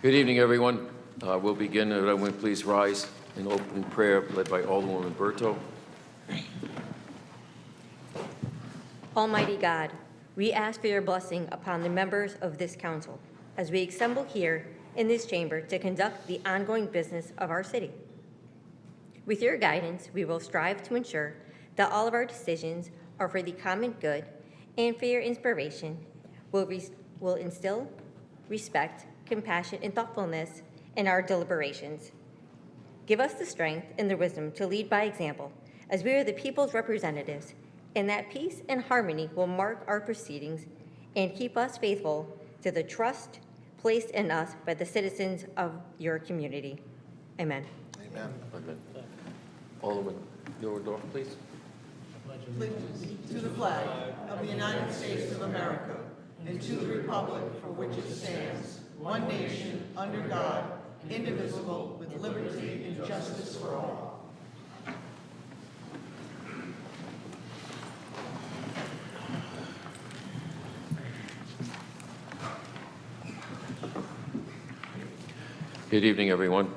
Good evening, everyone. We'll begin. Everyone, please rise in opening prayer led by Alderwoman Berto. Almighty God, we ask for your blessing upon the members of this council as we assemble here in this chamber to conduct the ongoing business of our city. With your guidance, we will strive to ensure that all of our decisions are for the common good, and for your inspiration will instill respect, compassion, and thoughtfulness in our deliberations. Give us the strength and the wisdom to lead by example, as we are the people's representatives, and that peace and harmony will mark our proceedings and keep us faithful to the trust placed in us by the citizens of your community. Amen. Amen. Amen. Alderman Neuendorf, please. Allegiance to the flag of the United States of America and to the republic for which it stands, one nation, under God, indivisible, with liberty and justice for all. Good evening, everyone.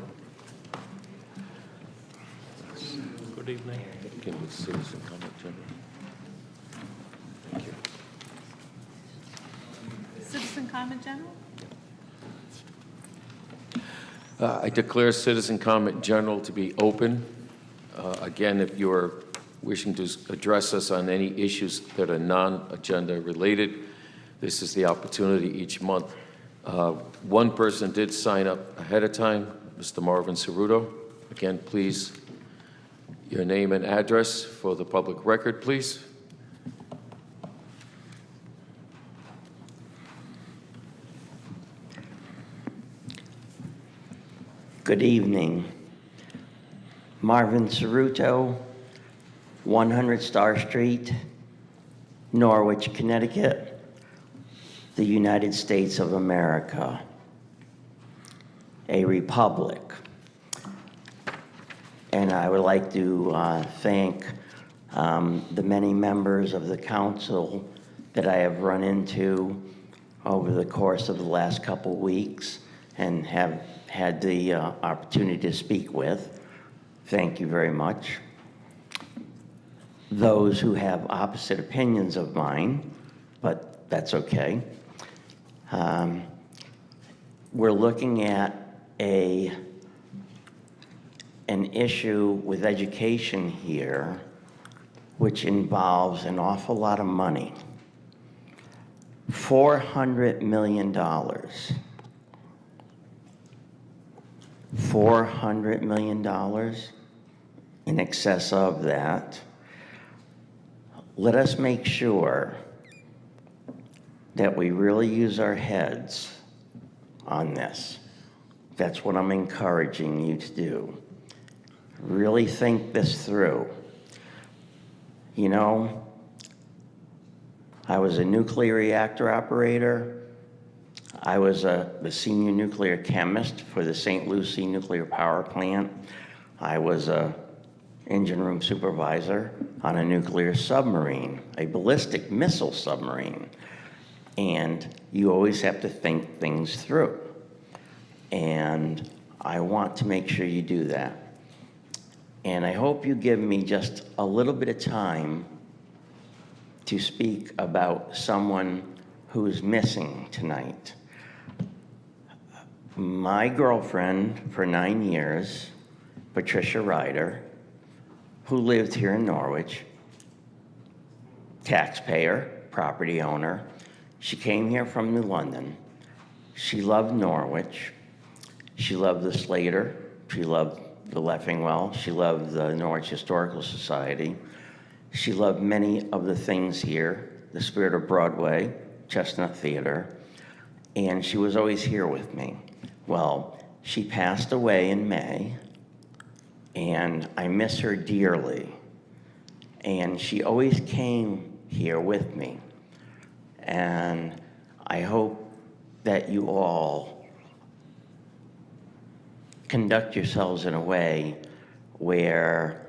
Good evening. Begin with citizen comment, General. Thank you. Citizen comment, General? I declare citizen comment general to be open. Again, if you're wishing to address us on any issues that are non-agenda related, this is the opportunity each month. One person did sign up ahead of time, Mr. Marvin Ceruto. Again, please, your name and address for the public record, please. Good evening. Marvin Ceruto, 100 Star Street, Norwich, Connecticut, the United States of America, a republic. And I would like to thank the many members of the council that I have run into over the course of the last couple weeks and have had the opportunity to speak with. Thank you very much. Those who have opposite opinions of mine, but that's okay. We're looking at an issue with education here which involves an awful lot of money. $400 million. $400 million, in excess of that. Let us make sure that we really use our heads on this. That's what I'm encouraging you to do. Really think this through. You know, I was a nuclear reactor operator. I was the senior nuclear chemist for the St. Lucie nuclear power plant. I was a engine room supervisor on a nuclear submarine, a ballistic missile submarine. And you always have to think things through. And I want to make sure you do that. And I hope you give me just a little bit of time to speak about someone who's missing tonight. My girlfriend for 9 years, Patricia Ryder, who lived here in Norwich, taxpayer, property owner. She came here from New London. She loved Norwich. She loved the Slater. She loved the Leffingwell. She loved the Norwich Historical Society. She loved many of the things here, the Spirit of Broadway, Chestnut Theater, and she was always here with me. Well, she passed away in May, and I miss her dearly. And she always came here with me. And I hope that you all conduct yourselves in a way where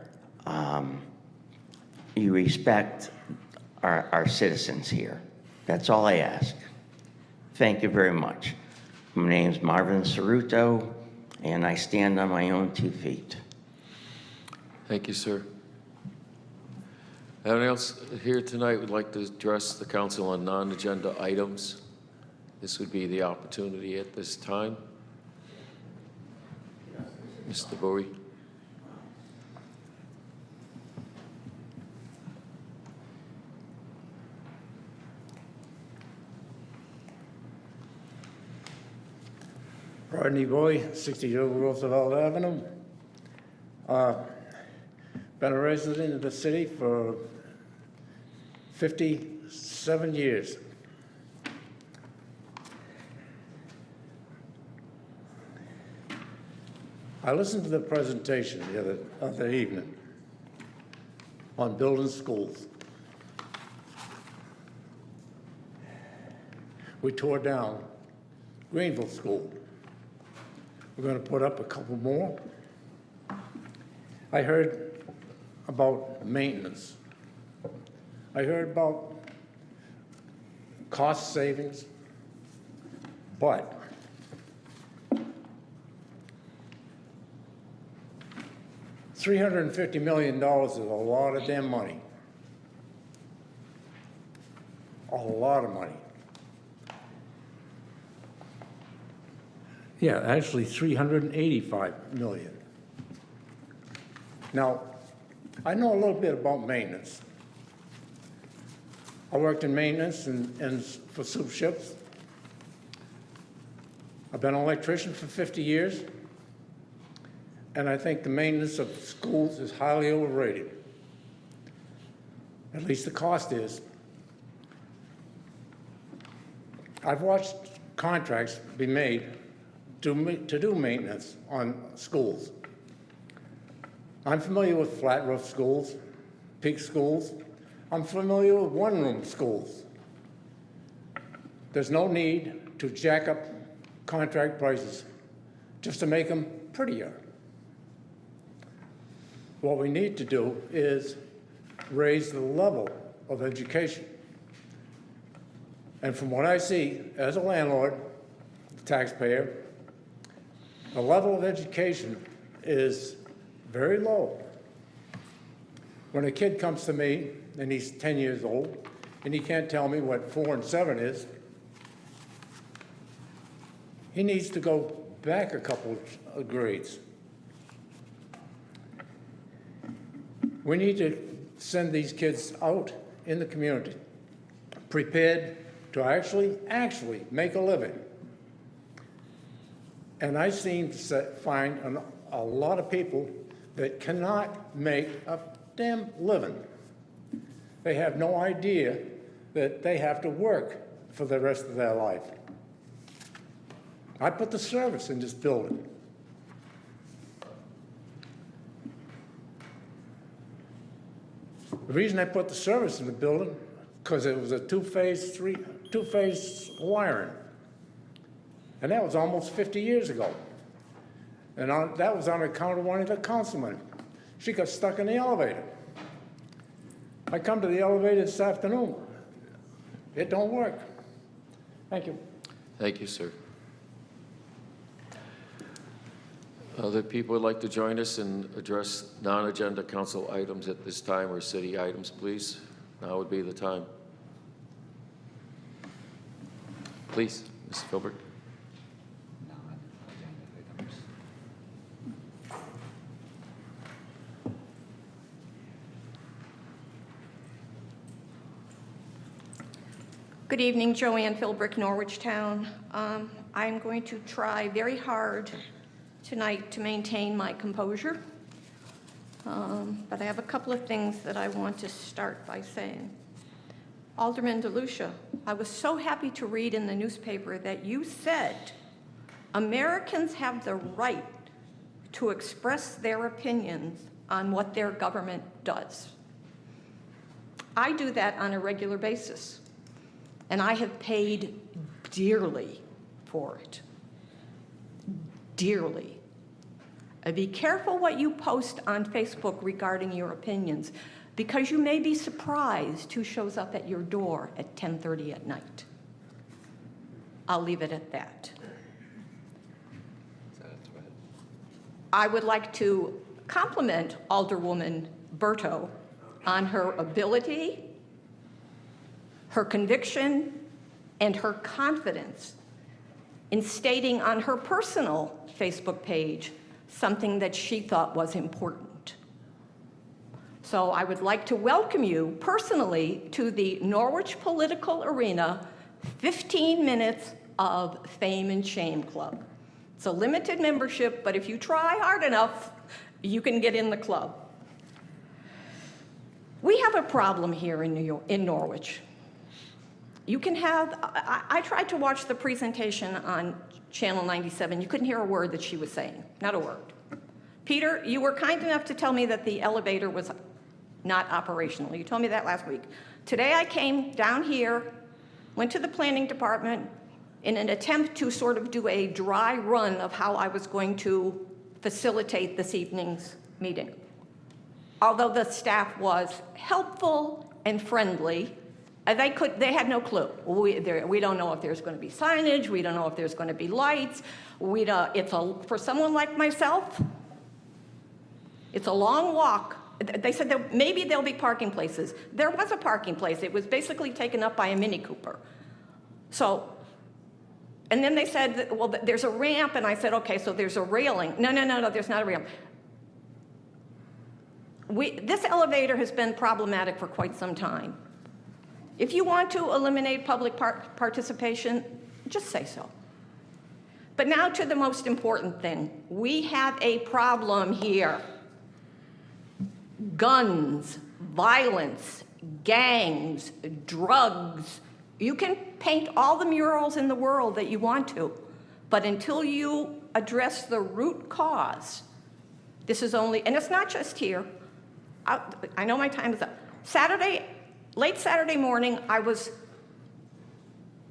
you respect our citizens here. That's all I ask. Thank you very much. My name's Marvin Ceruto, and I stand on my own 2 feet. Thank you, sir. Anyone else here tonight would like to address the council on non-agenda items? This would be the opportunity at this time. Mr. Bowie. Rodney Boy, 62 Roosevelt Avenue. Been a resident of the city for 57 years. I listened to the presentation the other evening on building schools. We tore down Greenville School. We're going to put up a couple more. I heard about maintenance. I heard about cost savings, but $350 million is a lot of damn money. A lot of money. Yeah, actually 385 million. Now, I know a little bit about maintenance. I worked in maintenance and for soup ships. I've been an electrician for 50 years, and I think the maintenance of schools is highly overrated. At least the cost is. I've watched contracts be made to do maintenance on schools. I'm familiar with flat roof schools, peak schools. I'm familiar with one-room schools. There's no need to jack up contract prices just to make them prettier. What we need to do is raise the level of education. And from what I see as a landlord, taxpayer, the level of education is very low. When a kid comes to me and he's 10 years old and he can't tell me what 4 and 7 is, he needs to go back a couple of grades. We need to send these kids out in the community prepared to actually make a living. And I seem to find a lot of people that cannot make a damn living. They have no idea that they have to work for the rest of their life. I put the service in this building. The reason I put the service in the building, because it was a two-phase wiring. And that was almost 50 years ago. And that was on account of one of the councilmen. She got stuck in the elevator. I come to the elevator this afternoon. It don't work. Thank you. Thank you, sir. Other people would like to join us and address non-agenda council items at this time, or city items, please? Now would be the time. Please, Ms. Filbert. Good evening, Joanne Philbrick, Norwich Town. I'm going to try very hard tonight to maintain my composure, but I have a couple of things that I want to start by saying. Alderman DeLucia, I was so happy to read in the newspaper that you said Americans have the right to express their opinions on what their government does. I do that on a regular basis, and I have paid dearly for it. Dearly. Be careful what you post on Facebook regarding your opinions, because you may be surprised who shows up at your door at 10:30 at night. I'll leave it at that. I would like to compliment Alderwoman Berto on her ability, her conviction, and her confidence in stating on her personal Facebook page something that she thought was important. So I would like to welcome you personally to the Norwich Political Arena 15 Minutes of Fame and Shame Club. It's a limited membership, but if you try hard enough, you can get in the club. We have a problem here in Norwich. You can have, I tried to watch the presentation on Channel 97. You couldn't hear a word that she was saying, not a word. Peter, you were kind enough to tell me that the elevator was not operational. You told me that last week. Today I came down here, went to the planning department in an attempt to sort of do a dry run of how I was going to facilitate this evening's meeting. Although the staff was helpful and friendly, they had no clue. We don't know if there's going to be signage. We don't know if there's going to be lights. For someone like myself, it's a long walk. They said that maybe there'll be parking places. There was a parking place. It was basically taken up by a Mini Cooper. So, and then they said, well, there's a ramp, and I said, okay, so there's a railing. No, there's not a ramp. This elevator has been problematic for quite some time. If you want to eliminate public participation, just say so. But now to the most important thing. We have a problem here. Guns, violence, gangs, drugs. You can paint all the murals in the world that you want to, but until you address the root cause, this is only, and it's not just here. I know my time is up. Late Saturday morning, I was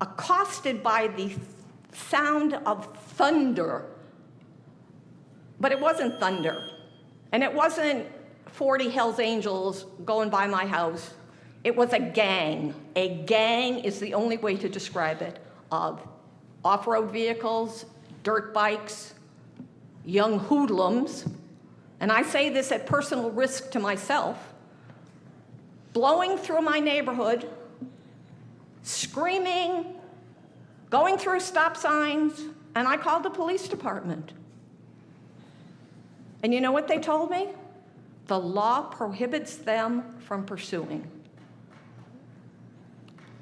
accosted by the sound of thunder, but it wasn't thunder, and it wasn't 40 Hells Angels going by my house. It was a gang. A gang is the only way to describe it, of off-road vehicles, dirt bikes, young hoodlums, and I say this at personal risk to myself, blowing through my neighborhood, screaming, going through stop signs, and I called the police department. And you know what they told me? The law prohibits them from pursuing.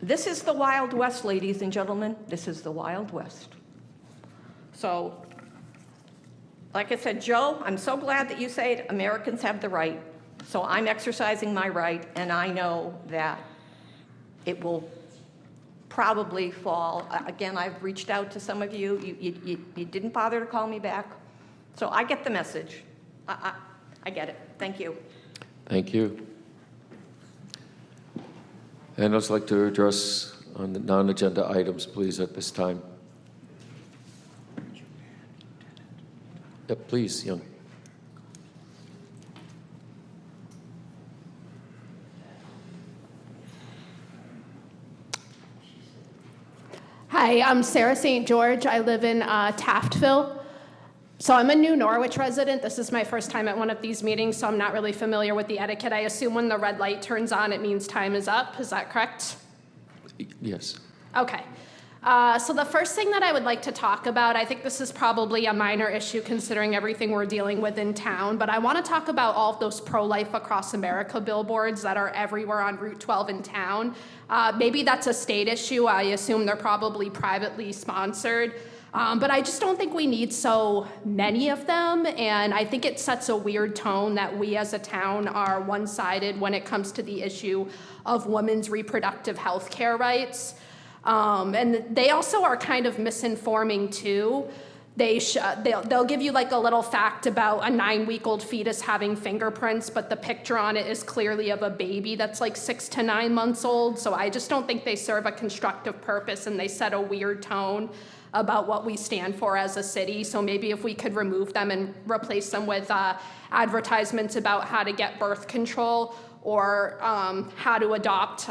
This is the Wild West, ladies and gentlemen. This is the Wild West. So, like I said, Joe, I'm so glad that you say Americans have the right. So I'm exercising my right, and I know that it will probably fall. Again, I've reached out to some of you. You didn't bother to call me back. So I get the message. I get it. Thank you. Thank you. And I'd like to address on the non-agenda items, please, at this time. Yeah, please, Young. Hi, I'm Sarah St. George. I live in Taftville. So I'm a new Norwich resident. This is my first time at one of these meetings, so I'm not really familiar with the etiquette. I assume when the red light turns on, it means time is up. Is that correct? Yes. Okay. So the first thing that I would like to talk about, I think this is probably a minor issue considering everything we're dealing with in town, but I want to talk about all of those pro-life across America billboards that are everywhere on Route 12 in town. Maybe that's a state issue. I assume they're probably privately sponsored. But I just don't think we need so many of them, and I think it sets a weird tone that we as a town are one-sided when it comes to the issue of women's reproductive health care rights. And they also are kind of misinforming too. They'll give you like a little fact about a 9-week-old fetus having fingerprints, but the picture on it is clearly of a baby that's like 6 to 9 months old. So I just don't think they serve a constructive purpose, and they set a weird tone about what we stand for as a city. So maybe if we could remove them and replace them with advertisements about how to get birth control, or how to adopt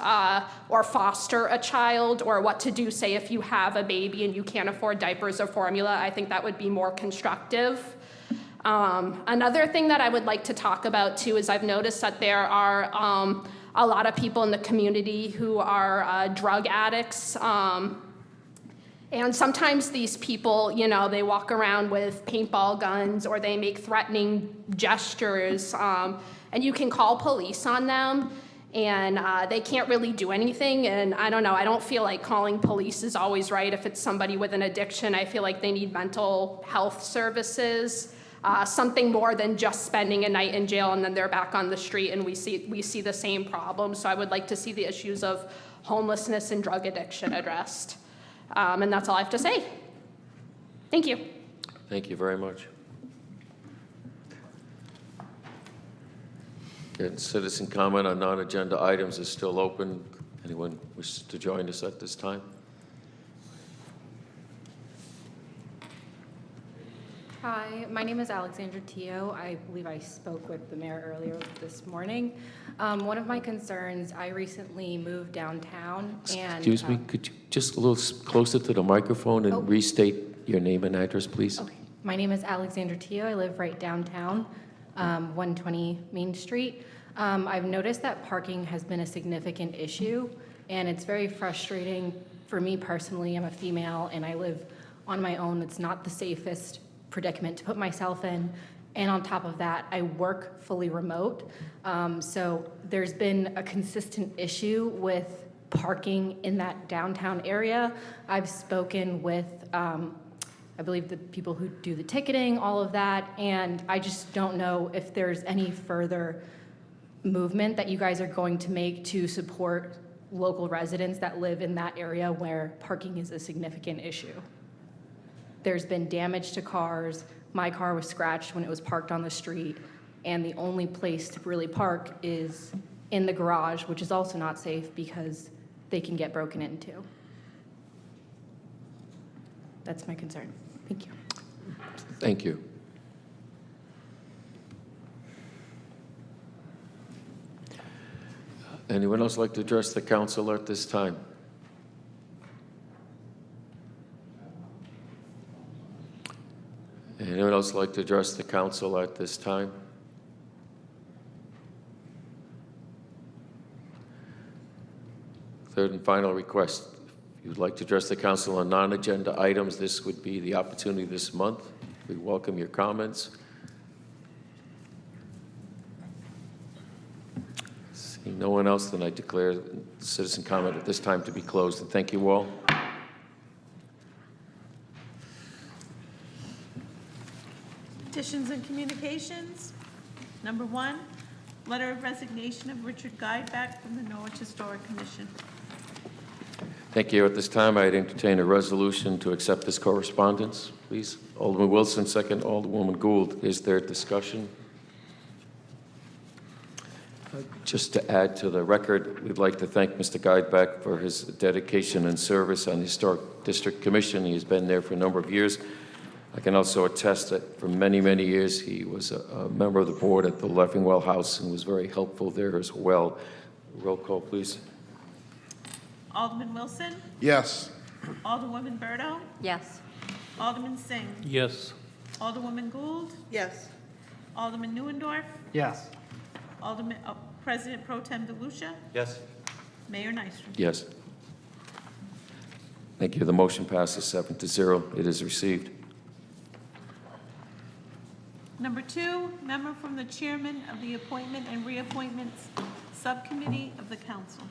or foster a child, or what to do, say, if you have a baby and you can't afford diapers or formula. I think that would be more constructive. Another thing that I would like to talk about too is I've noticed that there are a lot of people in the community who are drug addicts. And sometimes these people, you know, they walk around with paintball guns or they make threatening gestures, and you can call police on them, and they can't really do anything. And I don't know, I don't feel like calling police is always right. If it's somebody with an addiction, I feel like they need mental health services, something more than just spending a night in jail and then they're back on the street and we see the same problem. So I would like to see the issues of homelessness and drug addiction addressed. And that's all I have to say. Thank you. Thank you very much. Good. Citizen comment on non-agenda items is still open. Anyone wishes to join us at this time? Hi, my name is Alexandra Teo. I believe I spoke with the mayor earlier this morning. One of my concerns, I recently moved downtown and... Excuse me, could you just a little closer to the microphone and restate your name and address, please? Okay. My name is Alexandra Teo. I live right downtown, 120 Main Street. I've noticed that parking has been a significant issue, and it's very frustrating for me personally. I'm a female, and I live on my own. It's not the safest predicament to put myself in, and on top of that, I work fully remote. So there's been a consistent issue with parking in that downtown area. I've spoken with, I believe, the people who do the ticketing, all of that, and I just don't know if there's any further movement that you guys are going to make to support local residents that live in that area where parking is a significant issue. There's been damage to cars. My car was scratched when it was parked on the street, and the only place to really park is in the garage, which is also not safe because they can get broken into. That's my concern. Thank you. Thank you. Anyone else like to address the council at this time? Anyone else like to address the council at this time? Third and final request. If you'd like to address the council on non-agenda items, this would be the opportunity this month. We welcome your comments. Seeing no one else, then I declare citizen comment at this time to be closed. And thank you all. Petitions and communications. Number 1, letter of resignation of Richard Guideback from the Norwich Historic Commission. Thank you. At this time, I'd entertain a resolution to accept this correspondence, please. Alderman Wilson, second. Alderwoman Gould. Is there discussion? Just to add to the record, we'd like to thank Mr. Guideback for his dedication and service on the Historic District Commission. He has been there for a number of years. I can also attest that for many, many years, he was a member of the board at the Leffingwell House and was very helpful there as well. Roll call, please. Alderman Wilson? Yes. Alderwoman Berto? Yes. Alderman Singh? Yes. Alderwoman Gould? Yes. Alderman Neuendorf? Yes. President Pro Tem DeLucia? Yes. Mayor Nystrom? Yes. Thank you. The motion passes 7-0. It is received. Number 2, member from the chairman of the Appointment and Reappointments Subcommittee of the Council.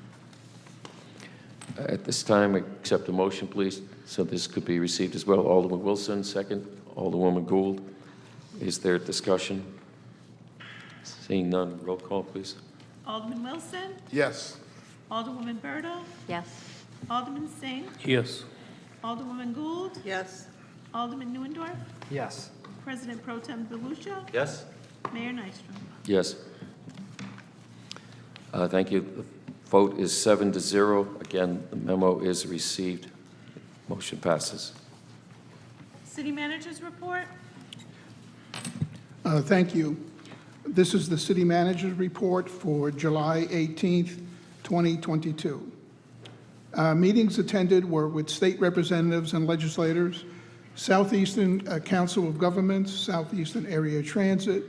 At this time, accept a motion, please, so this could be received as well. Alderman Wilson, second. Alderwoman Gould. Is there discussion? Seeing none, roll call, please. Alderman Wilson? Yes. Alderwoman Berto? Yes. Alderman Singh? Yes. Alderwoman Gould? Yes. Alderman Neuendorf? Yes. President Pro Tem DeLucia? Yes. Mayor Nystrom? Yes. Thank you. The vote is 7-0. Again, the memo is received. Motion passes. City Manager's Report. Thank you. This is the City Manager's Report for July 18th, 2022. Meetings attended were with state representatives and legislators, Southeastern Council of Governments, Southeastern Area Transit,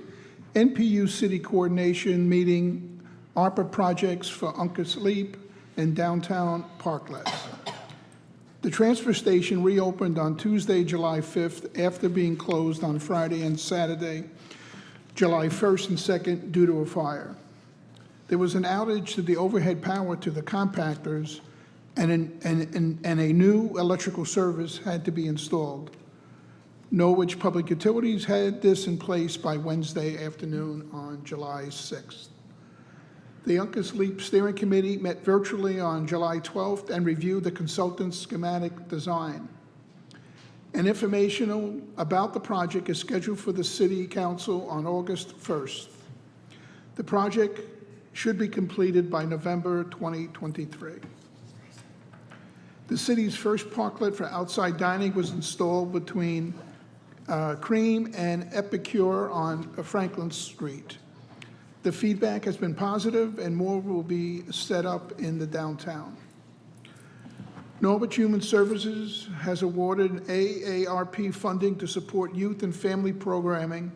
NPU City Coordination Meeting, ARPA projects for Uncas Leap, and downtown Parklets. The transfer station reopened on Tuesday, July 5th, after being closed on Friday and Saturday, July 1st and 2nd, due to a fire. There was an outage to the overhead power to the compactors, and a new electrical service had to be installed. Norwich Public Utilities had this in place by Wednesday afternoon on July 6th. The Uncas Leap Steering Committee met virtually on July 12th and reviewed the consultant's schematic design. An informational about the project is scheduled for the City Council on August 1st. The project should be completed by November 2023. The city's first parklet for outside dining was installed between Cream and Epicure on Franklin Street. The feedback has been positive and more will be set up in the downtown. Norwich Human Services has awarded AARP funding to support youth and family programming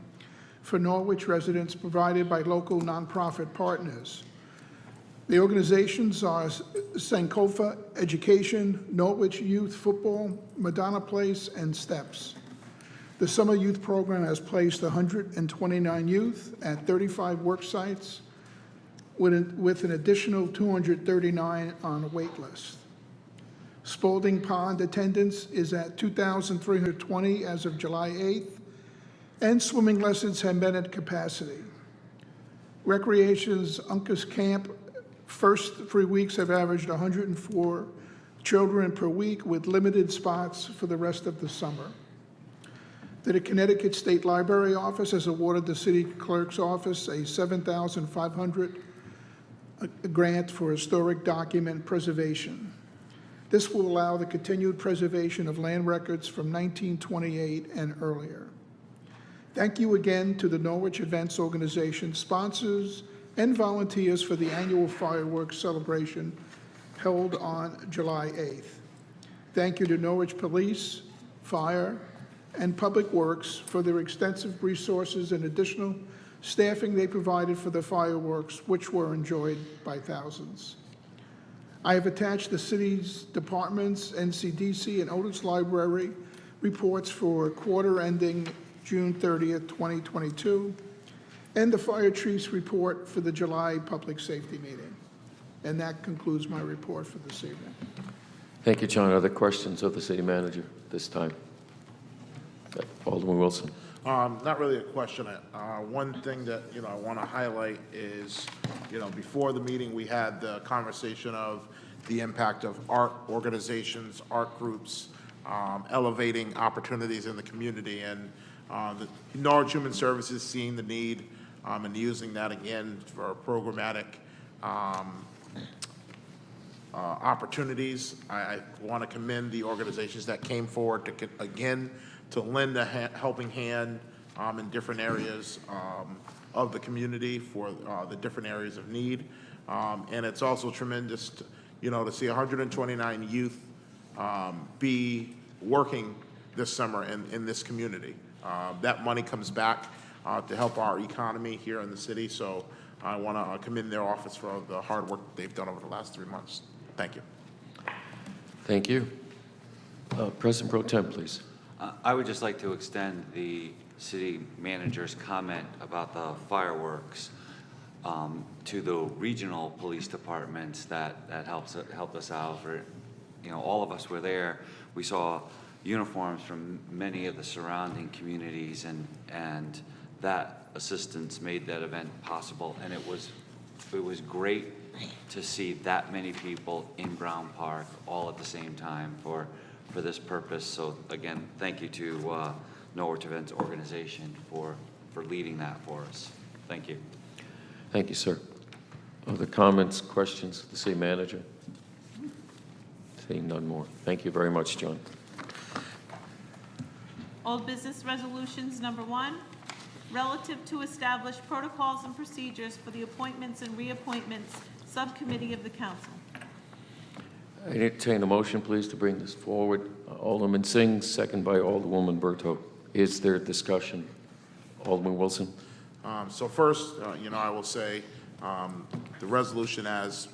for Norwich residents provided by local nonprofit partners. The organizations are Sankofa Education, Norwich Youth Football, Madonna Place, and STEPS. The Summer Youth Program has placed 129 youth at 35 work sites with an additional 239 on a wait list. Spalding Pond attendance is at 2,320 as of July 8th, and swimming lessons have been at capacity. Recreation's Uncas Camp first 3 weeks have averaged 104 children per week with limited spots for the rest of the summer. The Connecticut State Library Office has awarded the City Clerk's Office a $7,500 grant for historic document preservation. This will allow the continued preservation of land records from 1928 and earlier. Thank you again to the Norwich Events Organization, sponsors, and volunteers for the annual fireworks celebration held on July 8th. Thank you to Norwich Police, Fire, and Public Works for their extensive resources and additional staffing they provided for the fireworks, which were enjoyed by thousands. I have attached the city's departments, NCDC, and Otis Library reports for quarter ending June 30th, 2022, and the fire chief's report for the July public safety meeting. And that concludes my report for this evening. Thank you, John. Other questions of the city manager this time? Alderman Wilson. Not really a question. One thing that, I want to highlight is, before the meeting, we had the conversation of the impact of art organizations, art groups, elevating opportunities in the community. And the Norwich Human Services seeing the need and using that again for programmatic opportunities. I want to commend the organizations that came forward to lend a helping hand in different areas of the community for the different areas of need. And it's also tremendous, to see 129 youth be working this summer in this community. That money comes back to help our economy here in the city. So I want to commend their office for the hard work they've done over the last 3 months. Thank you. Thank you. President Pro Tem, please. I would just like to extend the city manager's comment about the fireworks to the regional police departments that helped us out. For, all of us were there. We saw uniforms from many of the surrounding communities, and that assistance made that event possible. And it was great to see that many people in Brown Park all at the same time for this purpose. So again, thank you to Norwich Events Organization for leading that for us. Thank you. Thank you, sir. Other comments, questions of the city manager? Seeing none more. Thank you very much, John. Old business resolutions, number 1, relative to establish protocols and procedures for the appointments and reappointments subcommittee of the council. I entertain a motion, please, to bring this forward. Alderman Singh, second by Alderwoman Berto. Is there discussion? Alderman Wilson? So first, I will say the resolution as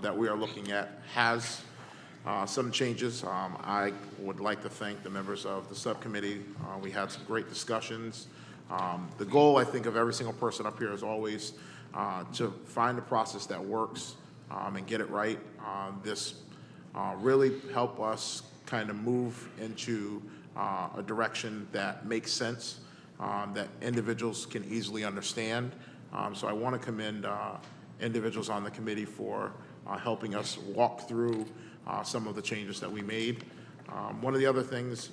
that we are looking at has some changes. I would like to thank the members of the subcommittee. We had some great discussions. The goal, I think, of every single person up here is always to find a process that works and get it right. This really help us kind of move into a direction that makes sense, that individuals can easily understand. So I want to commend individuals on the committee for helping us walk through some of the changes that we made. One of the other things,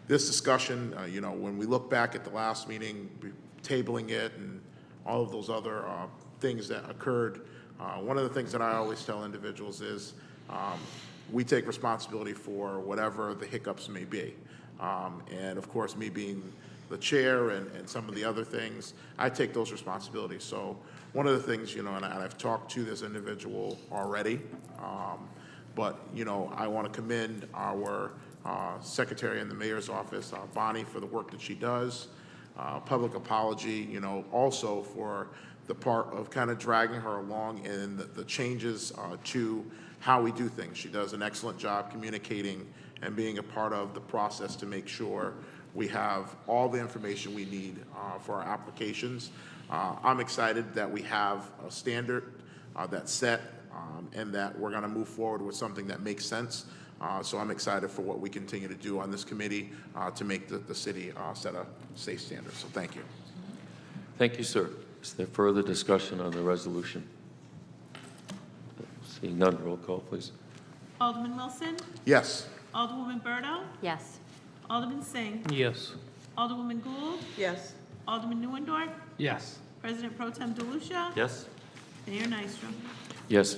this discussion, when we look back at the last meeting, tabling it and all of those other things that occurred, one of the things that I always tell individuals is we take responsibility for whatever the hiccups may be. And of course, me being the chair and some of the other things, I take those responsibilities. So one of the things, and I've talked to this individual already, but, I want to commend our secretary in the mayor's office, Bonnie, for the work that she does. Public apology, also for the part of kind of dragging her along in the changes to how we do things. She does an excellent job communicating and being a part of the process to make sure we have all the information we need for our applications. I'm excited that we have a standard that's set and that we're going to move forward with something that makes sense. So I'm excited for what we continue to do on this committee to make the city set a safe standard. So thank you. Thank you, sir. Is there further discussion on the resolution? Seeing none, roll call, please. Alderman Wilson? Yes. Alderwoman Berto? Yes. Alderman Singh? Yes. Alderwoman Gould? Yes. Alderman Neuendorf? Yes. President Pro Tem DeLucia? Yes? Mayor Nystrom? Yes.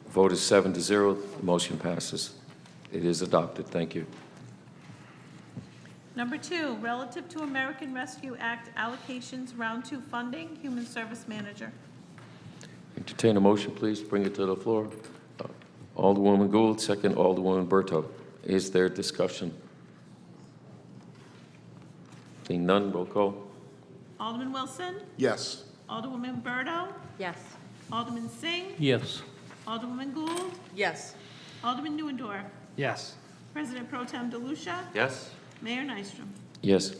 Vote is 7-0. The motion passes. It is adopted. Thank you. Number 2, relative to American Rescue Act allocations, Round 2 funding, Human Service Manager. Entertain a motion, please. Bring it to the floor. Alderwoman Gould, second Alderwoman Berto. Is there discussion? Seeing none, roll call. Alderman Wilson? Yes. Alderwoman Berto? Yes. Alderman Singh? Yes. Alderwoman Gould? Yes. Alderman Neuendorf? Yes. President Pro Tem DeLucia? Yes? Mayor Nystrom? Yes.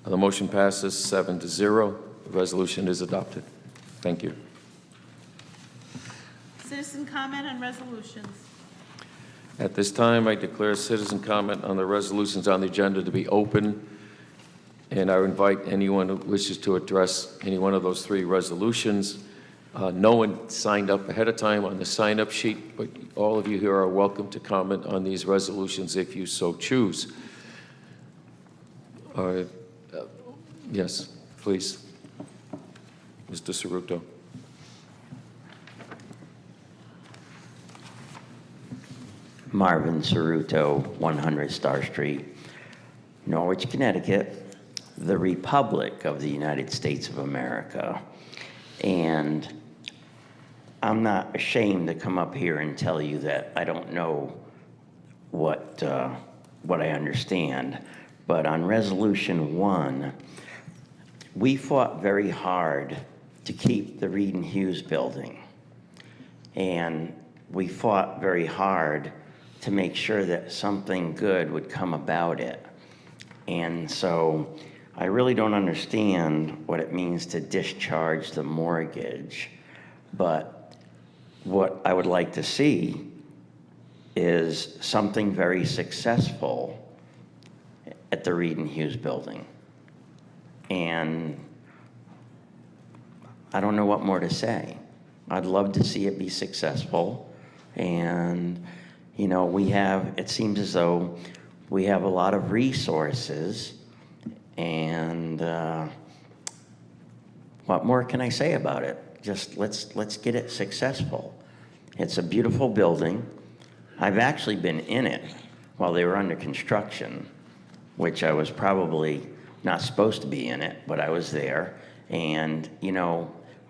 The motion passes 7-0. The resolution is adopted. Thank you. Citizen comment on resolutions. At this time, I declare citizen comment on the resolutions on the agenda to be open, and I invite anyone who wishes to address any one of those 3 resolutions. No one signed up ahead of time on the sign-up sheet, but all of you here are welcome to comment on these resolutions if you so choose. Yes, please. Mr. Cerruto. Marvin Cerruto, 100 Star Street, Norwich, Connecticut, the Republic of the United States of America. And I'm not ashamed to come up here and tell you that I don't know what I understand. But on Resolution 1, we fought very hard to keep the Reed and Hughes building. And we fought very hard to make sure that something good would come about it. And so I really don't understand what it means to discharge the mortgage, but what I would like to see is something very successful at the Reed and Hughes building. And I don't know what more to say. I'd love to see it be successful. And, it seems as though we have a lot of resources, and what more can I say about it? Just let's get it successful. It's a beautiful building. I've actually been in it while they were under construction, which I was probably not supposed to be in it, but I was there. And,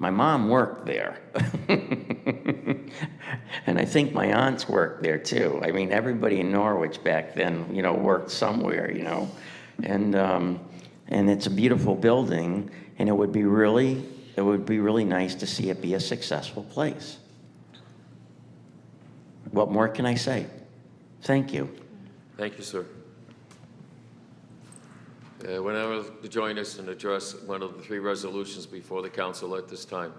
My mom worked there. And I think my aunts worked there too. I mean, everybody in Norwich back then, worked somewhere, And it's a beautiful building, and it would be really nice to see it be a successful place. What more can I say? Thank you. Thank you, sir. Whenever to join us and address one of the three resolutions before the council at this time.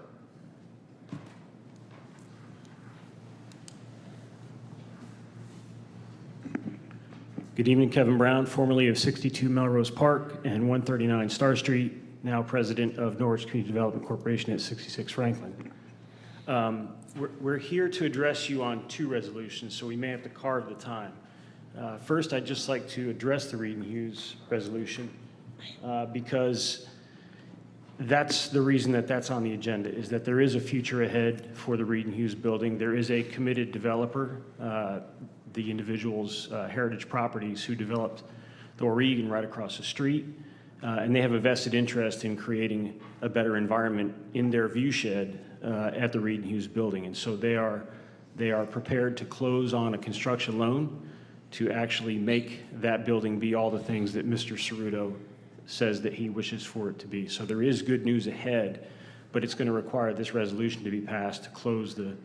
Good evening, Kevin Brown, formerly of 62 Melrose Park and 139 Star Street, now president of Norwich Community Development Corporation at 66 Franklin. We're here to address you on two resolutions, so we may have to carve the time. First, I'd just like to address the Reed and Hughes resolution because that's the reason that that's on the agenda, is that there is a future ahead for the Reed and Hughes building. There is a committed developer, the individual's Heritage Properties, who developed the O'Regan right across the street, and they have a vested interest in creating a better environment in their view shed at the Reed and Hughes building. And so they are prepared to close on a construction loan to actually make that building be all the things that Mr. Cerruto says that he wishes for it to be. So there is good news ahead, but it's going to require this resolution to be passed to close the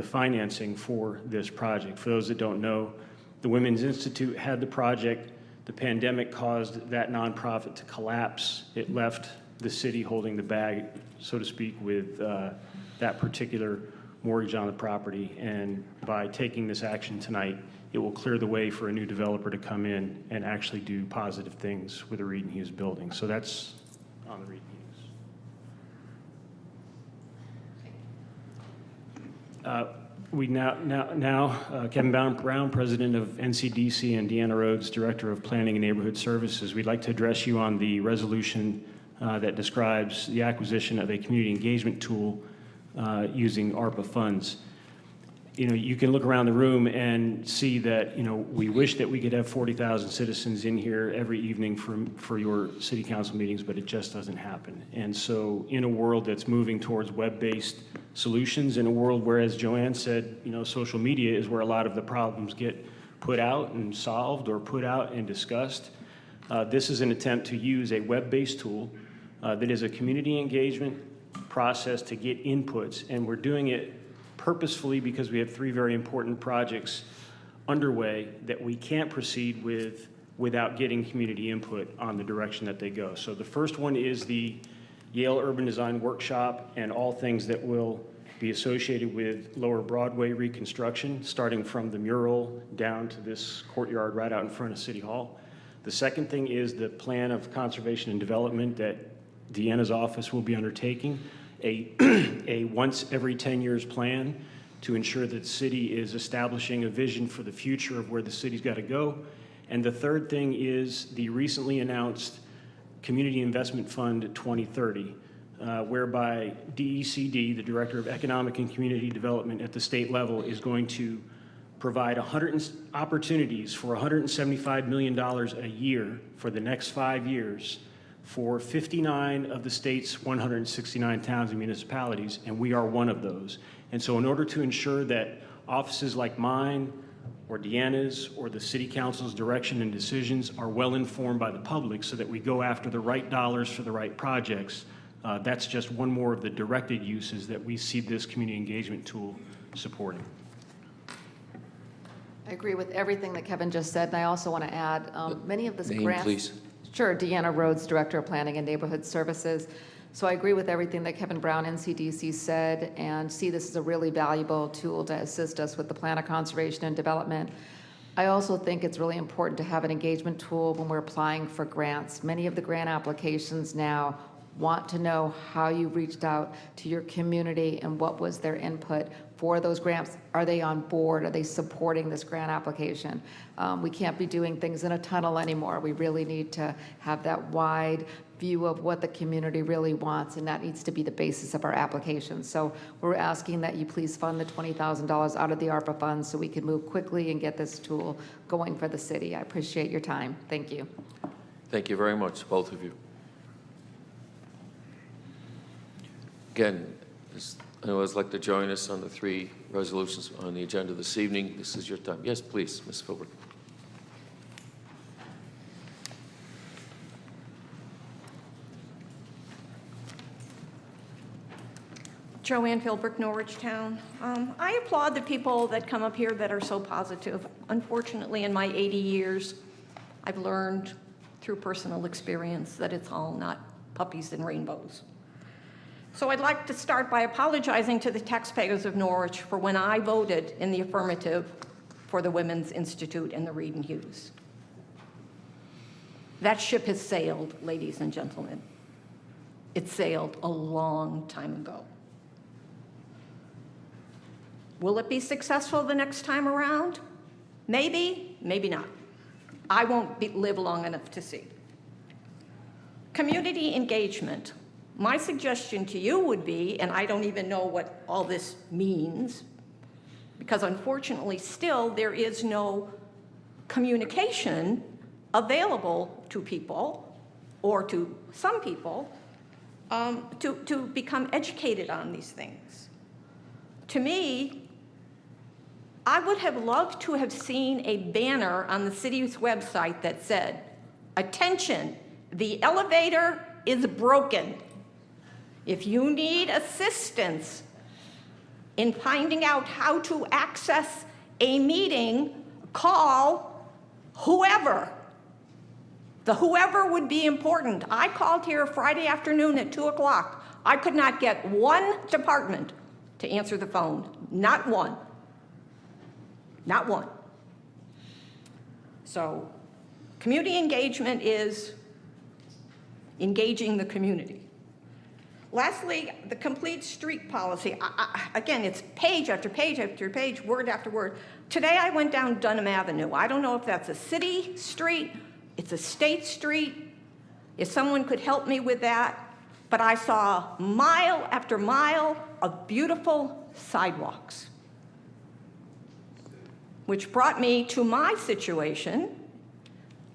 financing for this project. For those that don't know, the Women's Institute had the project. The pandemic caused that nonprofit to collapse. It left the city holding the bag, so to speak, with that particular mortgage on the property. And by taking this action tonight, it will clear the way for a new developer to come in and actually do positive things with the Reed and Hughes building. So that's on the Reed and Hughes. We now Kevin Brown, President of NCDC, and Deanna Rhodes, Director of Planning and Neighborhood Services. We'd like to address you on the resolution that describes the acquisition of a community engagement tool using ARPA funds. You can look around the room and see that, we wish that we could have 40,000 citizens in here every evening for your city council meetings, but it just doesn't happen. And so in a world that's moving towards web-based solutions, in a world where, as Joanne said, social media is where a lot of the problems get put out and solved or put out and discussed, this is an attempt to use a web-based tool that is a community engagement process to get inputs, and we're doing it purposefully because we have three very important projects underway that we can't proceed with without getting community input on the direction that they go. So the first one is the Yale Urban Design Workshop and all things that will be associated with Lower Broadway reconstruction, starting from the mural down to this courtyard right out in front of City Hall. The second thing is the plan of conservation and development that Deanna's office will be undertaking, a once every 10 years plan to ensure that the city is establishing a vision for the future of where the city's got to go. And the third thing is the recently announced Community Investment Fund 2030, whereby DECD, the Director of Economic and Community Development at the state level, is going to provide opportunities for $175 million a year for the next 5 years for 59 of the state's 169 towns and municipalities, and we are one of those. And so in order to ensure that offices like mine or Deanna's or the city council's direction and decisions are well informed by the public so that we go after the right dollars for the right projects, that's just one more of the directed uses that we see this community engagement tool supporting. I agree with everything that Kevin just said, and I also want to add, many of this Name, grants. please. Sure, Deanna Rhodes, Director of Planning and Neighborhood Services. So I agree with everything that Kevin Brown, NCDC, said, and see this as a really valuable tool to assist us with the plan of conservation and development. I also think it's really important to have an engagement tool when we're applying for grants. Many of the grant applications now want to know how you reached out to your community and what was their input for those grants. Are they on board? Are they supporting this grant application? We can't be doing things in a tunnel anymore. We really need to have that wide view of what the community really wants, and that needs to be the basis of our application. So we're asking that you please fund the $20,000 out of the ARPA funds so we can move quickly and get this tool going for the city. I appreciate your time. Thank you. Thank you very much, both of you. Again, anyone would like to join us on the 3 resolutions on the agenda this evening? This is your time. Yes, please, Ms. Philbrick. Joanne Philbrick, Norwich Town. I applaud the people that come up here that are so positive. Unfortunately, in my 80 years, I've learned through personal experience that it's all not puppies and rainbows. So I'd like to start by apologizing to the taxpayers of Norwich for when I voted in the affirmative for the Women's Institute and the Reed and Hughes. That ship has sailed, ladies and gentlemen. It sailed a long time ago. Will it be successful the next time around? Maybe, maybe not. I won't live long enough to see. Community engagement. My suggestion to you would be, and I don't even know what all this means, because unfortunately still there is no communication available to people, or to some people, to become educated on these things. To me, I would have loved to have seen a banner on the city's website that said, "Attention, the elevator is broken. If you need assistance in finding out how to access a meeting, call whoever." The whoever would be important. I called here Friday afternoon at 2 o'clock. I could not get one department to answer the phone. Not one. Not one. So, community engagement is engaging the community. Lastly, the complete street policy. Again, it's page after page after page, word after word. Today I went down Dunham Avenue. I don't know if that's a city street, it's a state street. If someone could help me with that. But I saw mile after mile of beautiful sidewalks, which brought me to my situation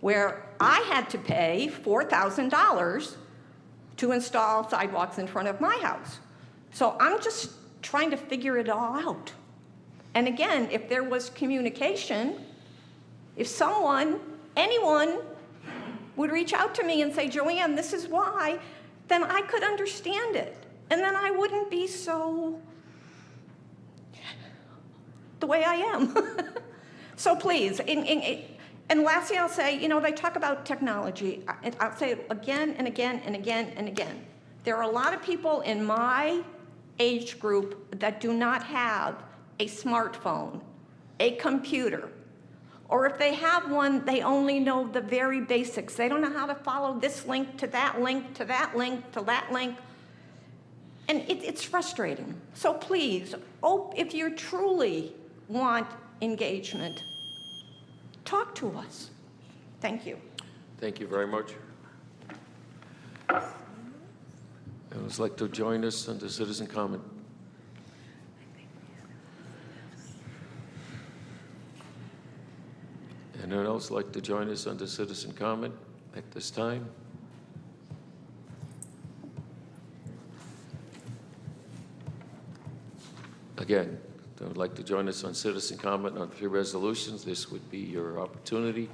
where I had to pay $4,000 to install sidewalks in front of my house. So I'm just trying to figure it all out. And again, if there was communication, if someone, anyone, would reach out to me and say, "Joanne, this is why," then I could understand it. And then I wouldn't be so the way I am. So please, and lastly, I'll say, they talk about technology. I'll say it again and again and again and again. There are a lot of people in my age group that do not have a smartphone, a computer, or if they have one, they only know the very basics. They don't know how to follow this link to that link to that link to that link. And it's frustrating. So please, if you truly want engagement, talk to us. Thank you. Thank you very much. Anyone would like to join us on the citizen comment? Anyone else like to join us on the citizen comment at this time? Again, if you would like to join us on citizen comment on 3 resolutions, this would be your opportunity.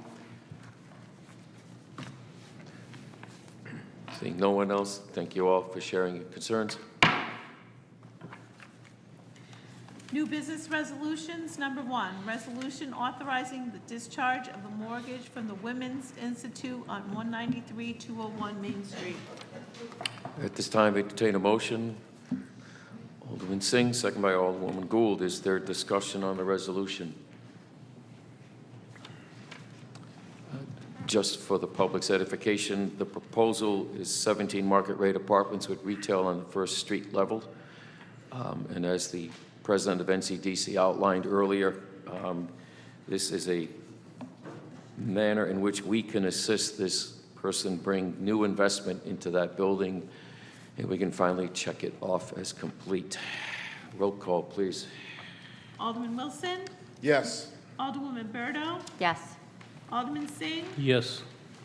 Seeing no one else, thank you all for sharing your concerns. New business resolutions. Number 1, resolution authorizing the discharge of a mortgage from the Women's Institute on 193-201 Main Street. At this time, I entertain a motion. Alderman Singh, second by Alderwoman Gould. Is there discussion on the resolution? Just for the public's edification, the proposal is 17 market rate apartments with retail on the first street level. And as the president of NCDC outlined earlier, this is a manner in which we can assist this person bring new investment into that building, and we can finally check it off as complete. Roll call, please. Alderman Wilson? Yes. Alderwoman Berto? Yes. Alderman Singh? Yes.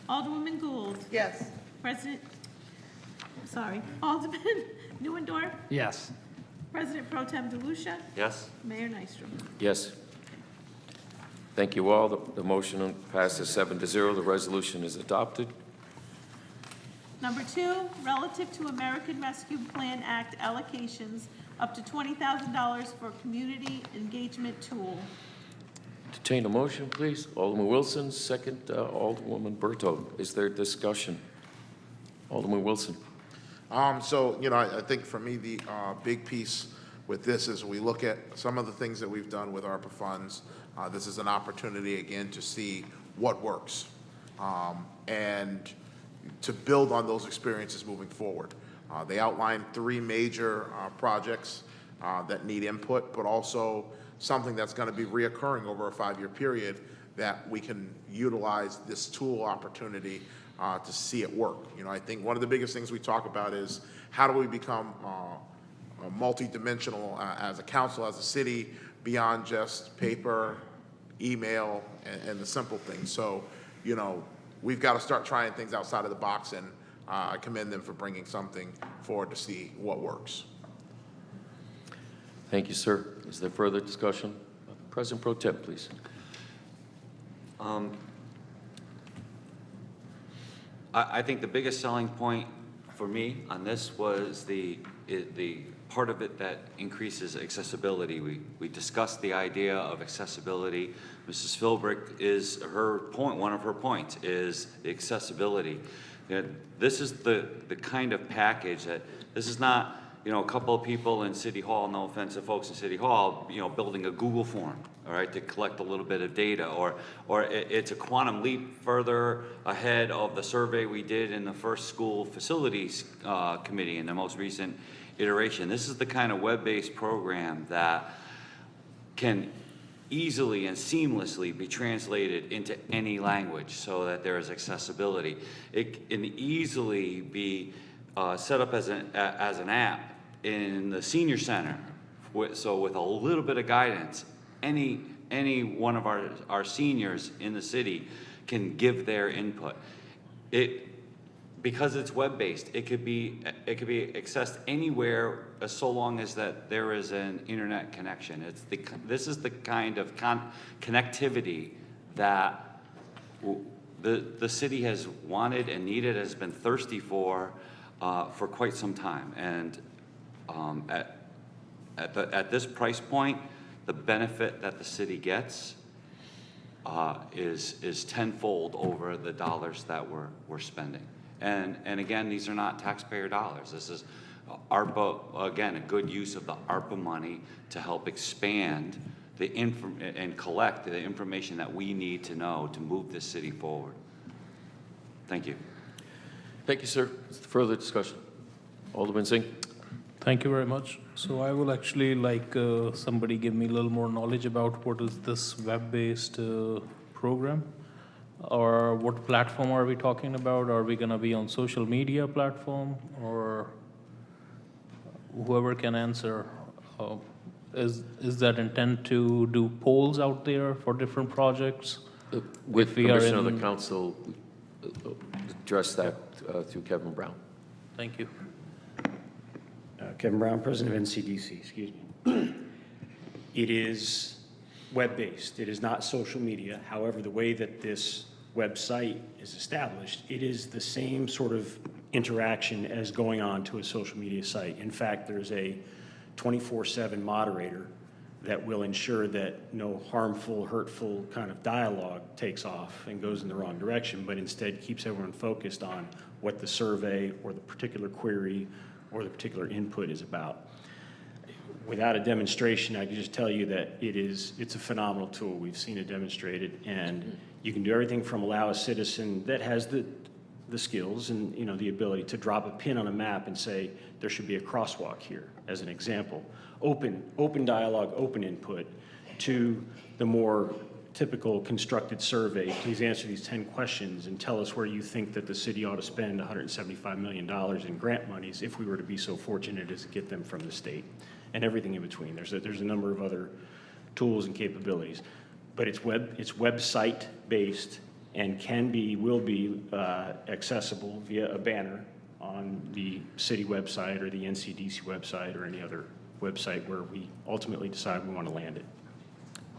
Alderwoman Gould? Yes. Alderman Neuendorf, Yes. President Pro Tem DeLucia, Yes? Mayor Nystrom. Yes. Thank you all. The motion passes 7-0. The resolution is adopted. Number 2, relative to American Rescue Plan Act allocations, up to $20,000 for community engagement tool. Entertain a motion, please. Alderman Wilson, second, Alderwoman Berto. Is there discussion? Alderman Wilson. So, I think for me, the big piece with this is we look at some of the things that we've done with ARPA funds. This is an opportunity, again, to see what works and to build on those experiences moving forward. They outlined 3 major projects that need input, but also something that's going to be reoccurring over a 5-year period that we can utilize this tool opportunity to see it work. I think one of the biggest things we talk about is how do we become multidimensional as a council, as a city, beyond just paper, email, and the simple things. So, we've got to start trying things outside of the box, and I commend them for bringing something forward to see what works. Thank you, sir. Is there further discussion? President Pro Tem, please. I think the biggest selling point for me on this was the part of it that increases accessibility. We discussed the idea of accessibility. Mrs. Philbrick is one of her points is the accessibility. This is the kind of package that this is not a couple of people in City Hall, no offense to folks in City Hall, building a Google form, all right, to collect a little bit of data, or it's a quantum leap further ahead of the survey we did in the first school facilities committee in the most recent iteration. This is the kind of web-based program that can easily and seamlessly be translated into any language so that there is accessibility. It can easily be set up as an app in the senior center. So with a little bit of guidance, any one of our seniors in the city can give their input. Because it's web-based, it could be accessed anywhere so long as that there is an internet connection. This is the kind of connectivity that the city has wanted and needed, has been thirsty for quite some time. And at this price point, the benefit that the city gets is tenfold over the dollars that we're spending. And again, these are not taxpayer dollars. This is ARPA, again, a good use of the ARPA money to help expand and collect the information that we need to know to move this city forward. Thank you. Thank you, sir. Further discussion? Alderman Singh. Thank you very much. So I will actually like somebody give me a little more knowledge about what is this web-based program, or what platform are we talking about? Are we going to be on social media platform, or whoever can answer? Is that intent to do polls out there for different projects? With permission of the council, address that through Kevin Brown. Thank you. Kevin Brown, President of NCDC, excuse me. It is web-based. It is not social media. However, the way that this website is established, it is the same sort of interaction as going on to a social media site. In fact, there's a 24/7 moderator that will ensure that no harmful, hurtful kind of dialogue takes off and goes in the wrong direction, but instead keeps everyone focused on what the survey or the particular query or the particular input is about. Without a demonstration, I can just tell you that it's a phenomenal tool. We've seen it demonstrated, and you can do everything from allow a citizen that has the skills and the ability to drop a pin on a map and say there should be a crosswalk here, as an example. Open dialogue, open input, to the more typical constructed survey. Please answer these 10 questions and tell us where you think that the city ought to spend $175 million in grant monies if we were to be so fortunate as to get them from the state, and everything in between. There's a number of other tools and capabilities, but it's website based and will be accessible via a banner on the city website or the NCDC website or any other website where we ultimately decide we want to land it.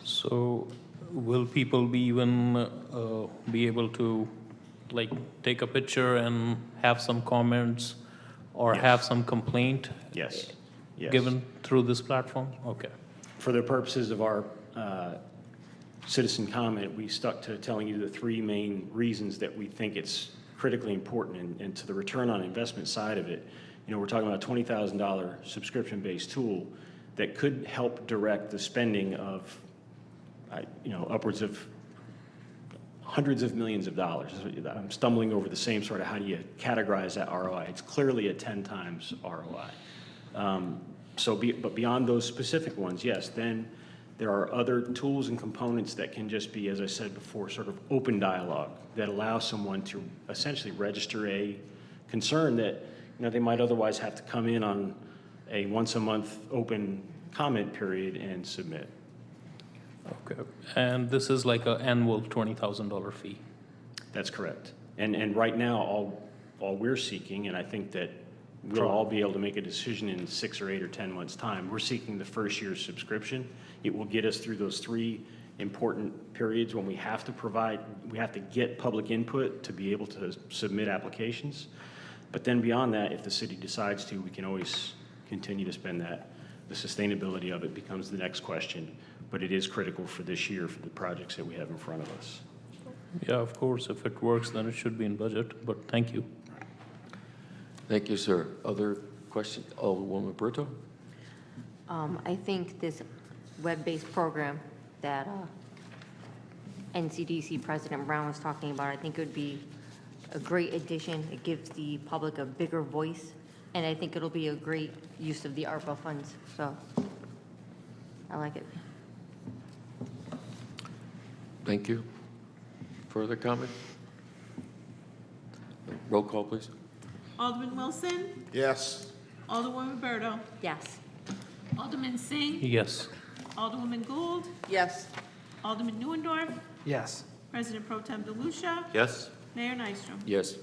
So will people be even be able to like take a picture and have some comments or Yes. have some complaint Yes. Yes. given through this platform? Okay. For the purposes of our citizen comment, we stuck to telling you the three main reasons that we think it's critically important, and to the return on investment side of it. You know, we're talking about a $20,000 subscription-based tool that could help direct the spending of, you know, upwards of hundreds of millions of dollars. I'm stumbling over the same sort of how do you categorize that ROI. It's clearly a 10 times ROI. But beyond those specific ones, yes, then there are other tools and components that can just be, as I said before, sort of open dialogue that allow someone to essentially register a concern that, you know, they might otherwise have to come in on a once-a-month open comment period and submit. Okay. And this is like an annual $20,000 fee. That's correct. And right now, all we're seeking, and I think that we'll all be able to make a decision in 6 or 8 or 10 months' time, we're seeking the first year's subscription. It will get us through those 3 important periods when we have to get public input to be able to submit applications. But then beyond that, if the city decides to, we can always continue to spend that. The sustainability of it becomes the next question, but it is critical for this year for the projects that we have in front of us. Yeah, of course, if it works, then it should be in budget, but thank you. Thank you, sir. Other questions? Alderwoman Brito? I think this web-based program that NCDC President Brown was talking about, I think it would be a great addition. It gives the public a bigger voice, and I think it'll be a great use of the ARPA funds. So I like it. Thank you. Further comment? Roll call, please. Alderman Wilson, Yes. Alderwoman Berto, Yes. Alderman Singh, Yes. Alderwoman Gould, Yes. Alderman Neuendorf, Yes. President Pro Tem DeLucia, Yes? Mayor Nystrom. Yes.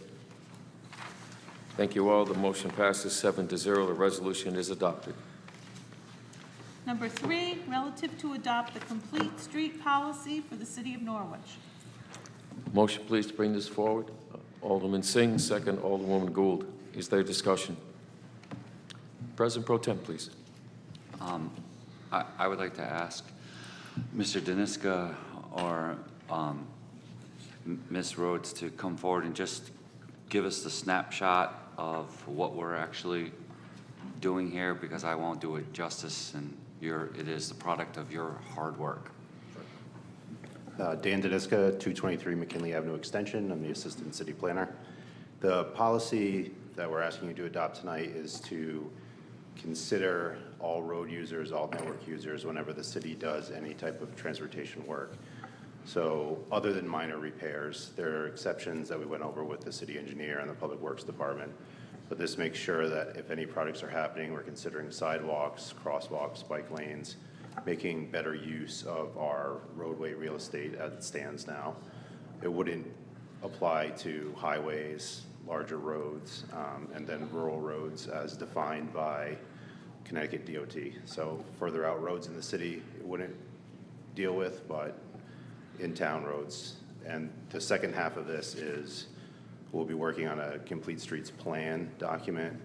Thank you all. The motion passes 7-0. The resolution is adopted. Number 3, relative to adopt the complete street policy for the city of Norwich. Motion, please, to bring this forward. Alderman Singh, second Alderwoman Gould. Is there discussion? President Pro Tem, please. I would like to ask Mr. Deniska or Ms. Rhodes to come forward and just give us the snapshot of what we're actually doing here, because I won't do it justice, and it is the product of your hard work. Dan Deniska, 223 McKinley Avenue Extension. I'm the Assistant City Planner. The policy that we're asking you to adopt tonight is to consider all road users, all network users, whenever the city does any type of transportation work. So other than minor repairs, there are exceptions that we went over with the city engineer and the Public Works Department. But this makes sure that if any projects are happening, we're considering sidewalks, crosswalks, bike lanes, making better use of our roadway real estate as it stands now. It wouldn't apply to highways, larger roads, and then rural roads as defined by Connecticut DOT. So further out roads in the city, it wouldn't deal with, but in-town roads. And the second half of this is we'll be working on a complete streets plan document.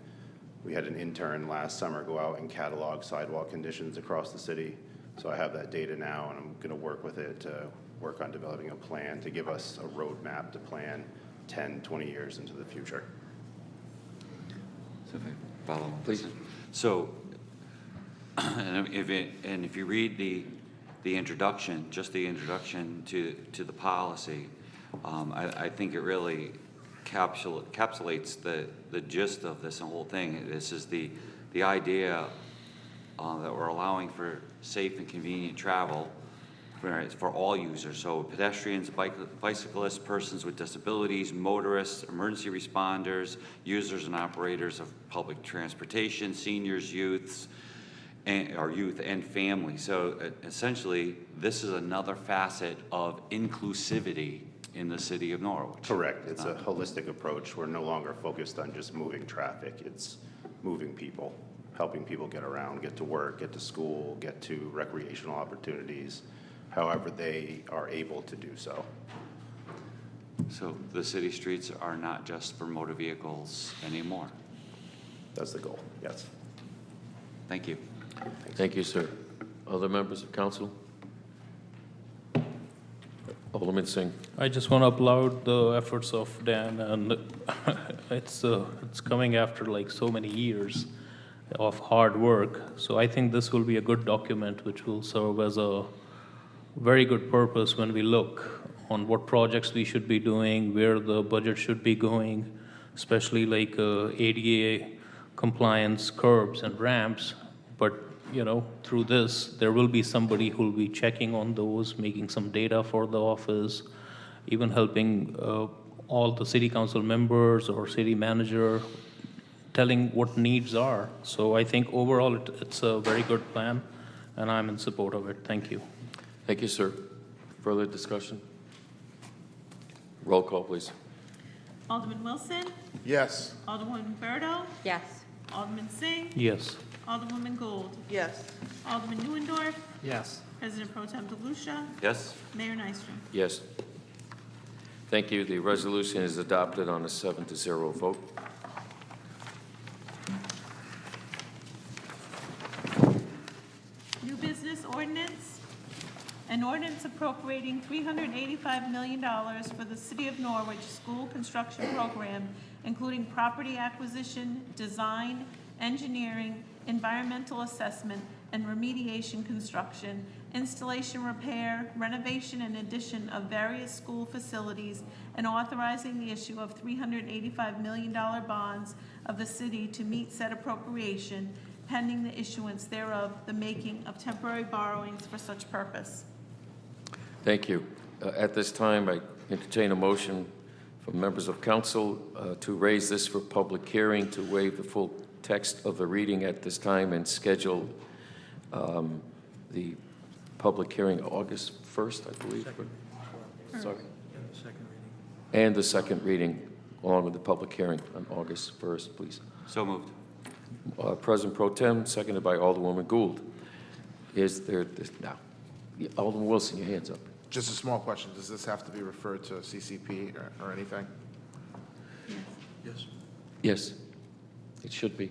We had an intern last summer go out and catalog sidewalk conditions across the city. So I have that data now, and I'm going to work with it to work on developing a plan to give us a roadmap to plan 10, 20 years into the future. So if I follow, please. So, and if you read the introduction, just the introduction to the policy, I think it really encapsulates the gist of this whole thing. This is the idea that we're allowing for safe and convenient travel for all users. So pedestrians, bicyclists, persons with disabilities, motorists, emergency responders, users and operators of public transportation, seniors, youth and families. So essentially, this is another facet of inclusivity in the city of Norwich. Correct. It's a holistic approach. We're no longer focused on just moving traffic. It's moving people, helping people get around, get to work, get to school, get to recreational opportunities, however they are able to do so. So the city streets are not just for motor vehicles anymore. That's the goal, yes. Thank you. Thank you, sir. Other members of council? Alderman Singh. I just want to applaud the efforts of Dan, and it's coming after like so many years of hard work. So I think this will be a good document which will serve as a very good purpose when we look on what projects we should be doing, where the budget should be going, especially like ADA compliance curbs and ramps. But through this, there will be somebody who will be checking on those, making some data for the office, even helping all the city council members or city manager, telling what needs are. So I think overall it's a very good plan, and I'm in support of it. Thank you. Thank you, sir. Further discussion? Roll call, please. Alderman Wilson, Yes. Alderwoman Berto, Yes. Alderman Singh, Yes. Alderwoman Gould, Yes. Alderman Neuendorf, Yes. President Pro Tem DeLucia, Yes? Mayor Nystrom. Yes. Thank you. The resolution is adopted on a 7-0 vote. New business ordinance. An ordinance appropriating $385 million for the City of Norwich School Construction Program, including property acquisition, design, engineering, environmental assessment, and remediation construction, installation, repair, renovation, and addition of various school facilities, and authorizing the issue of $385 million bonds of the city to meet said appropriation, pending the issuance thereof, the making of temporary borrowings for such purpose. Thank you. At this time, I entertain a motion from members of council to raise this for public hearing, to waive the full text of the reading at this time and schedule the public hearing August 1st, I believe. Sorry. And the second reading along with the public hearing on August 1st, please. So moved. President Pro Tem, seconded by Alderwoman Gould. Is there this now? Alderman Wilson, your hand's up. Just a small question. Does this have to be referred to CCP or anything? Yes. Yes, it should be.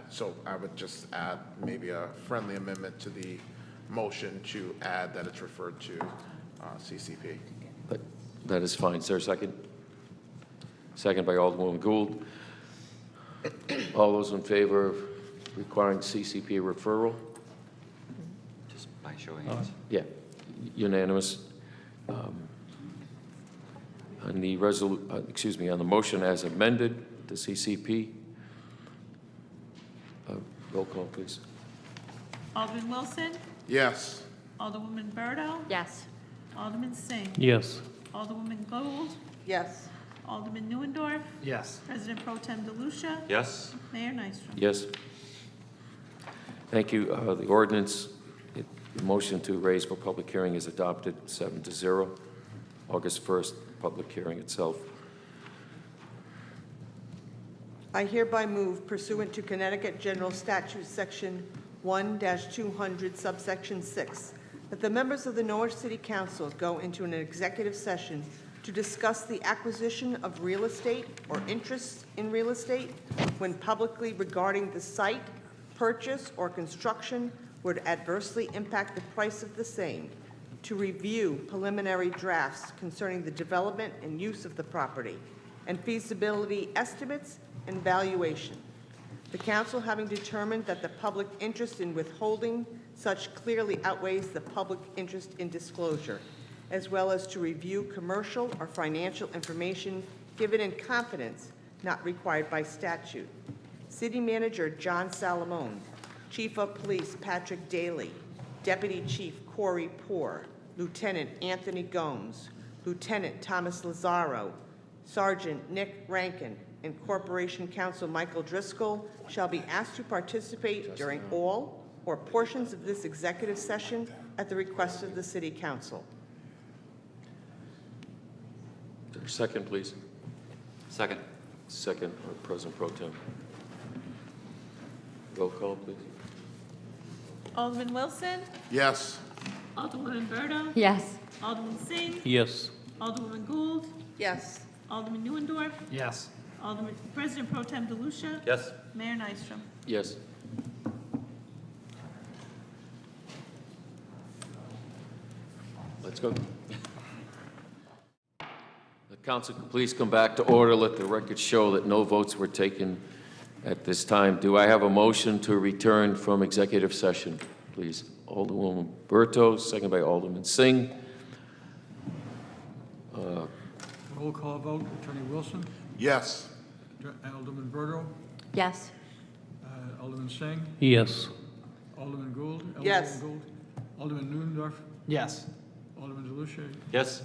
So I would just add maybe a friendly amendment to the motion to add that it's referred to CCP. But that is fine. Is there a second? Second by Alderwoman Gould. All those in favor of requiring CCP referral? Just by showing hands. Yeah, unanimous. On the on the motion as amended, the CCP. Roll call, please. Alderman Wilson, Yes. Alderwoman Berto, Yes. Alderman Singh, Yes. Alderwoman Gould, Yes. Alderman Neuendorf, Yes. President Pro Tem DeLucia, Yes? Mayor Nystrom. Yes. Thank you. The ordinance, the motion to raise for public hearing is adopted 7-0. August 1st, public hearing itself. I hereby move pursuant to Connecticut General Statute Section 1-200 subsection 6 that the members of the Norwich City Council go into an executive session to discuss the acquisition of real estate or interests in real estate when publicly regarding the site, purchase, or construction would adversely impact the price of the same, to review preliminary drafts concerning the development and use of the property, and feasibility estimates and valuation. The council having determined that the public interest in withholding such clearly outweighs the public interest in disclosure, as well as to review commercial or financial information given in confidence not required by statute. City Manager John Salamone, Chief of Police Patrick Daly, Deputy Chief Corey Poore, Lieutenant Anthony Gomes, Lieutenant Thomas Lazaro, Sergeant Nick Rankin, and Corporation Counsel Michael Driscoll shall be asked to participate during all or portions of this executive session at the request of the City Council. Second, please. Second. Second, President Pro Tem. Roll call, please. Alderman Wilson, Yes. Alderwoman Berto, Yes. Alderman Singh, Yes. Alderwoman Gould, Yes. Alderman Neuendorf, Yes. Alderman, President Pro Tem DeLucia, Yes. Mayor Nystrom. Yes. Let's go. The council can please come back to order. Let the record show that no votes were taken at this time. Do I have a motion to return from executive session, please? Alderwoman Berto, second by Alderman Singh. Roll call vote, Attorney Wilson, Yes. Alderman Berto, Yes. Alderman Singh, Yes. Alderman Gould. Yes. Alderman Gould, Alderman Neuendorf, Yes. Alderman DeLucia, Yes.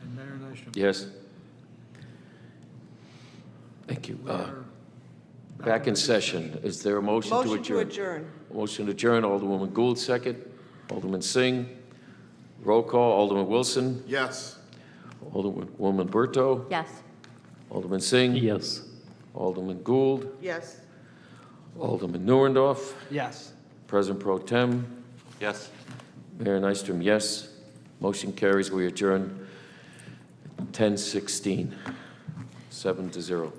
and Mayor Nystrom. Yes. Thank you. We are Back in session. Is there a motion to adjourn? Motion to adjourn. Motion to adjourn, Alderwoman Gould, second. Alderman Singh. Roll call, Alderman Wilson. Yes. Alderwoman Berto. Yes. Alderman Singh. Yes. Alderman Gould. Yes. Alderman Neuendorf. Yes. President Pro Tem. Yes. Mayor Nystrom, yes. Motion carries. We adjourn 10:16, 7-0.